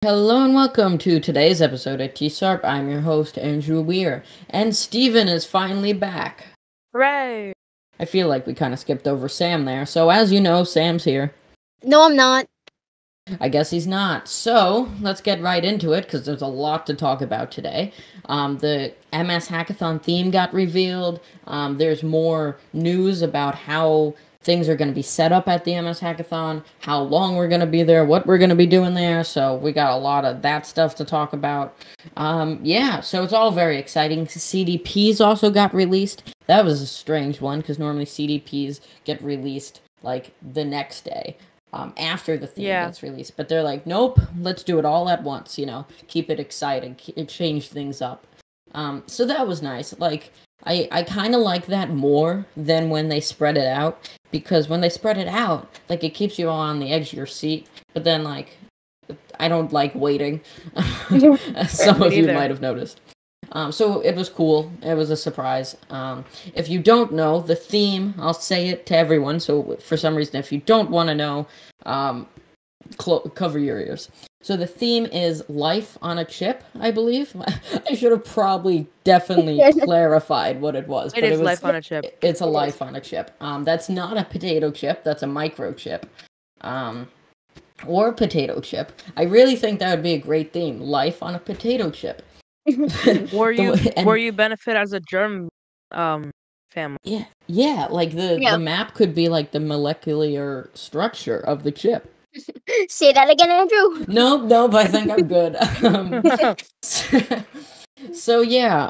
Hello and welcome to today's episode of Tsarp. I'm your host, Andrew Weir, and Steven is finally back. Hooray! I feel like we kind of skipped over Sam there, so as you know, Sam's here. No, I'm not. I guess he's not. So, let's get right into it, because there's a lot to talk about today. The MS Hackathon theme got revealed. There's more news about how things are going to be set up at the MS Hackathon, how long we're going to be there, what we're going to be doing there. So we got a lot of that stuff to talk about. So it's all very exciting. CDPs also got released. That was a strange one because normally CDPs get released like the next day. After the theme gets released. But they're like, nope, let's do it all at once, keep it exciting, change things up. So that was nice. Like, I kind of like that more than when they spread it out, because when they spread it out, like, it keeps you on the edge of your seat, but then, like, I don't like waiting. Some of you might have noticed. So it was cool. It was a surprise. If you don't know the theme, I'll say it to everyone. So for some reason, if you don't want to know, cover your ears. So the theme is life on a chip, I believe. I should have probably definitely clarified what it was. It is life on a chip. It's a life on a chip. That's not a potato chip. That's a microchip. Or potato chip. I really think that would be a great theme. Life on a potato chip. Where you benefit as a germ family. Yeah, like the map could be like the molecular structure of the chip. Say that again, Andrew. No, but I think I'm good. So yeah,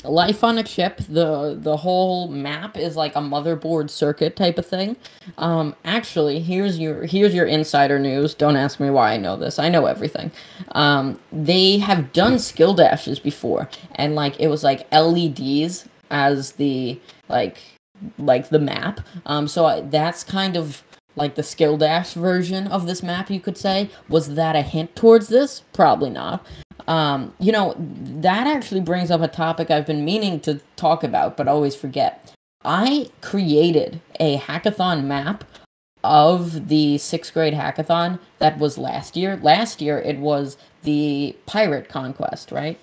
life on a chip. The whole map is like a motherboard circuit type of thing. Actually, here's your insider news. Don't ask me why I know this. I know everything. They have done skill dashes before, and like it was like LEDs as the like the map. So that's kind of like the skill dash version of this map, you could say. Was that a hint towards this? Probably not. That actually brings up a topic I've been meaning to talk about, but always forget. I created a hackathon map of the 6th grade hackathon that was last year. Last year, it was the Pirate Conquest, right?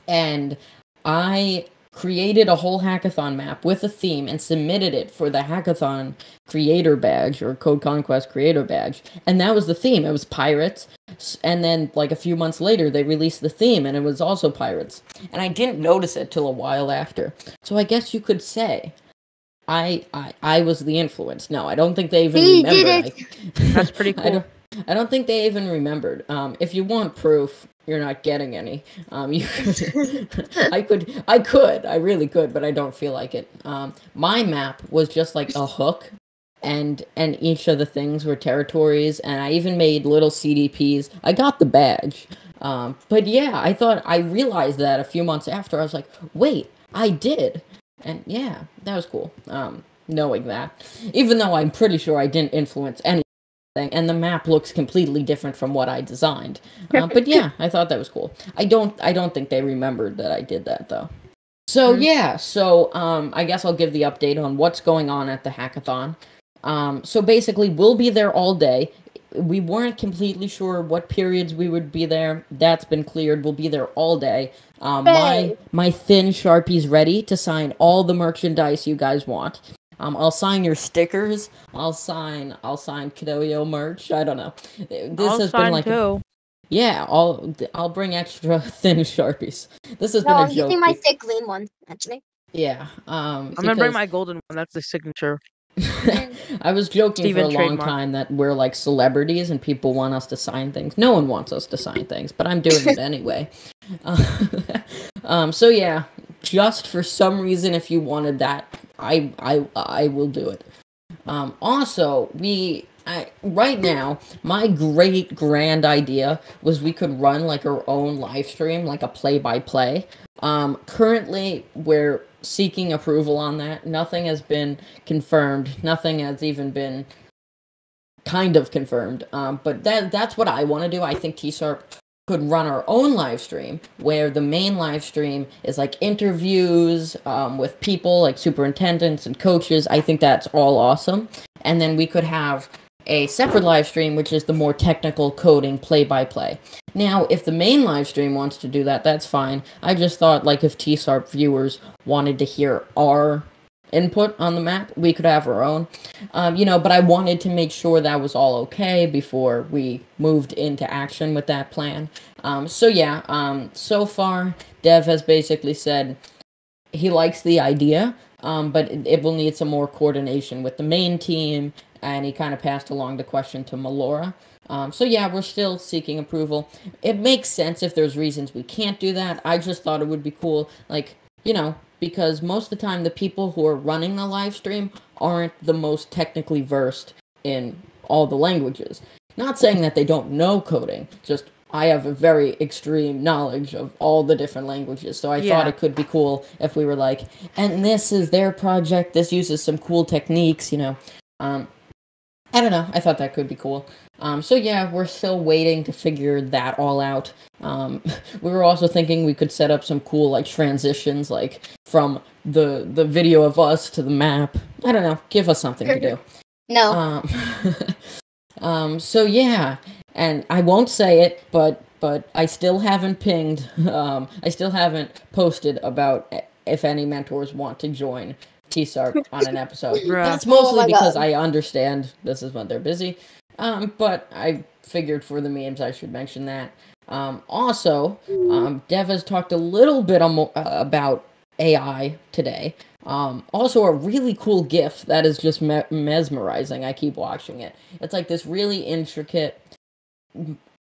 And I created a whole hackathon map with a theme and submitted it for the hackathon creator badge or Code Conquest creator badge. And that was the theme. It was pirates. And then like a few months later, they released the theme and it was also pirates. And I didn't notice it till a while after. So I guess you could say I was the influence. No, I don't think they even remembered. That's pretty cool. I don't think they even remembered. If you want proof, you're not getting any. You could, I really could, but I don't feel like it. My map was just like a hook, and each of the things were territories, and I even made little CDPs. I got the badge. But yeah, I realized that a few months after. I was like, wait, I did. And yeah, that was cool. Knowing that. Even though I'm pretty sure I didn't influence anything, and the map looks completely different from what I designed. But yeah, I thought that was cool. I don't think they remembered that I did that though. So I guess I'll give the update on what's going on at the hackathon. So basically, we'll be there all day. We weren't completely sure what periods we would be there. That's been cleared. We'll be there all day. My thin Sharpie's ready to sign all the merchandise you guys want. I'll sign your stickers. I'll sign Kidoyo merch. I don't know. I'll sign like too. I'll bring extra thin Sharpies. This has been a joke. I'm using my thick green one, actually. Yeah. I'm gonna bring my golden one. That's the signature. I was joking for a long time that we're like celebrities and people want us to sign things. No one wants us to sign things, but I'm doing it anyway. So yeah, just for some reason, if you wanted that, I will do it. Also, right now, my great grand idea was we could run like our own live stream, like a play-by-play. Currently, we're seeking approval on that. Nothing has been confirmed. Nothing has even been kind of confirmed. But that's what I want to do. I think Tsarp could run our own live stream where the main live stream is like interviews with people like superintendents and coaches. I think that's all awesome. And then we could have a separate live stream, which is the more technical coding play-by-play. Now, if the main live stream wants to do that, that's fine. I just thought, like, if Tsarp viewers wanted to hear our input on the map, we could have our own. But I wanted to make sure that was all okay before we moved into action with that plan. So far, Dev has basically said he likes the idea, but it will need some more coordination with the main team, and he kind of passed along the question to Melora. We're still seeking approval. It makes sense if there's reasons we can't do that. I just thought it would be cool, because most of the time the people who are running the live stream aren't the most technically versed in all the languages. Not saying that they don't know coding, just I have a very extreme knowledge of all the different languages, so I thought it could be cool if we were like, and this is their project, this uses some cool techniques, I don't know, I thought that could be cool. We're still waiting to figure that all out. We were also thinking we could set up some cool, transitions, from the video of us to the map. I don't know, give us something to do. No. And I won't say it, but I still haven't pinged, I still haven't posted about if any mentors want to join Tsarp on an episode. That's mostly because I understand this is when they're busy, but I figured for the memes I should mention that. Dev has talked a little bit about AI today. Also a really cool GIF that is just mesmerizing. I keep watching it. It's like this really intricate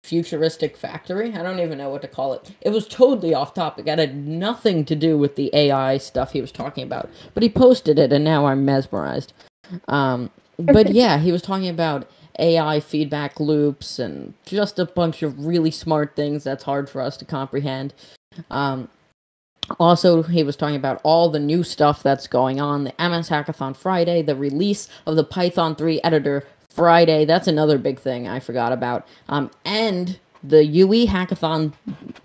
futuristic factory. I don't even know what to call it. It was totally off topic. It had nothing to do with the AI stuff he was talking about. But he posted it, and now I'm mesmerized. He was talking about AI feedback loops and just a bunch of really smart things that's hard for us to comprehend. Also, he was talking about all the new stuff that's going on. The MS Hackathon Friday, the release of the Python 3 editor Friday, that's another big thing I forgot about. And the UE Hackathon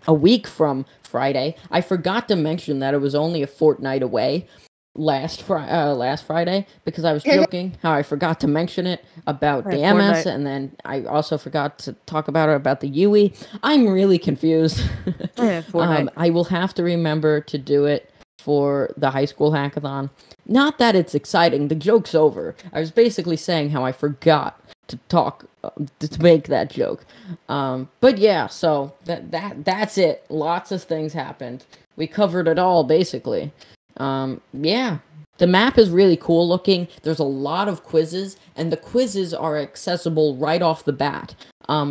a week from Friday. I forgot to mention that it was only a fortnight away last Friday, because I was joking how I forgot to mention it about the MS, and then I also forgot to talk about the UE. I'm really confused. I will have to remember to do it for the high school hackathon. Not that it's exciting, the joke's over. I was basically saying how I forgot to talk to make that joke. So that's it. Lots of things happened. We covered it all basically. The map is really cool looking. There's a lot of quizzes, and the quizzes are accessible right off the bat.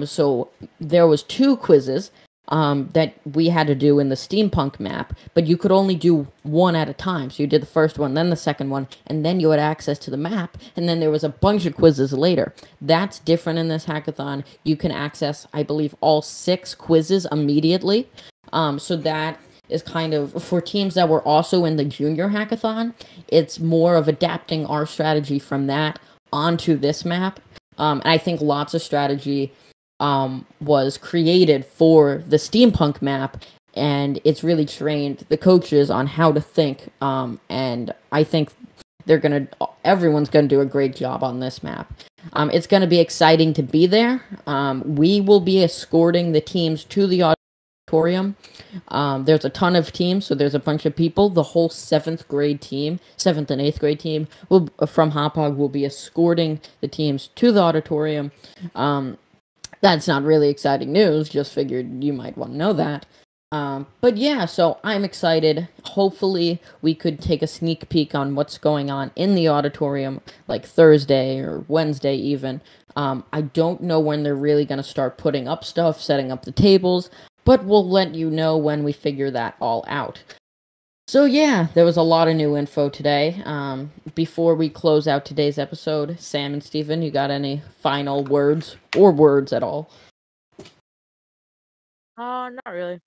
So there was 2 quizzes that we had to do in the steampunk map, but you could only do one at a time. So you did the first one, then the second one, and then you had access to the map, and then there was a bunch of quizzes later. That's different in this hackathon. You can access, I believe, all 6 quizzes immediately. So that is kind of, for teams that were also in the junior hackathon, it's more of adapting our strategy from that onto this map. And I think lots of strategy was created for the steampunk map, and it's really trained the coaches on how to think, and I think everyone's gonna do a great job on this map. It's gonna be exciting to be there. We will be escorting the teams to the auditorium. There's a ton of teams, so there's a bunch of people. The whole 7th and 8th grade team from Hopog will be escorting the teams to the auditorium. That's not really exciting news, just figured you might want to know that. So I'm excited. Hopefully we could take a sneak peek on what's going on in the auditorium, like Thursday or Wednesday even. I don't know when they're really going to start putting up stuff, setting up the tables, but we'll let you know when we figure that all out. So there was a lot of new info today. Before we close out today's episode, Sam and Steven, you got any final words, or words at all? Not really.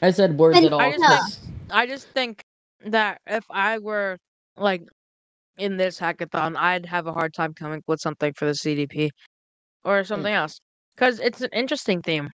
I said words at all. I just think that if I were, in this hackathon, I'd have a hard time coming up with something for the CDP or something else, because it's an interesting theme.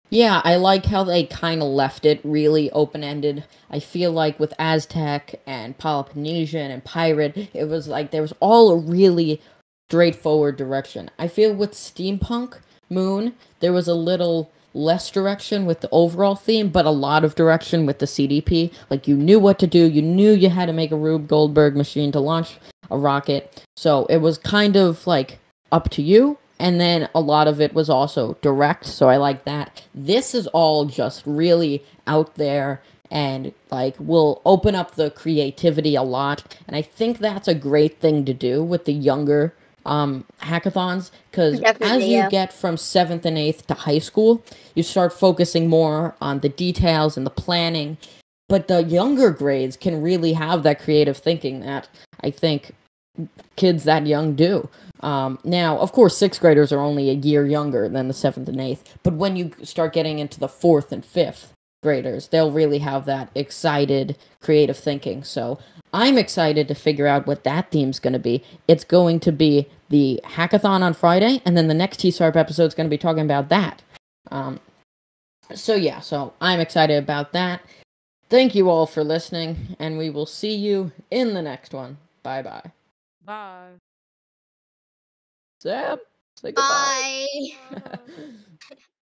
Yeah, I like how they kind of left it really open-ended. I feel like with Aztec and Peloponnesian and Pirate, it was like there was all a really straightforward direction. I feel with Steampunk Moon, there was a little less direction with the overall theme, but a lot of direction with the CDP. Like, you knew what to do, you knew you had to make a Rube Goldberg machine to launch a rocket. So it was kind of like up to you. And then a lot of it was also direct, so I like that. This is all just really out there and like will open up the creativity a lot. And I think that's a great thing to do with the younger hackathons, because as Definitely, you yeah. get from 7th and 8th to high school, you start focusing more on the details and the planning. But the younger grades can really have that creative thinking that I think kids that young do. Now, of course, 6th graders are only a year younger than the 7th and 8th, but when you start getting into the 4th and 5th graders, they'll really have that excited creative thinking. So I'm excited to figure out what that theme's going to be. It's going to be the hackathon on Friday, and then the next Tsarp episode is going to be talking about that. So I'm excited about that. Thank you all for listening, and we will see you in the next one. Bye-bye. Bye. Sam, say goodbye. Bye. Bye.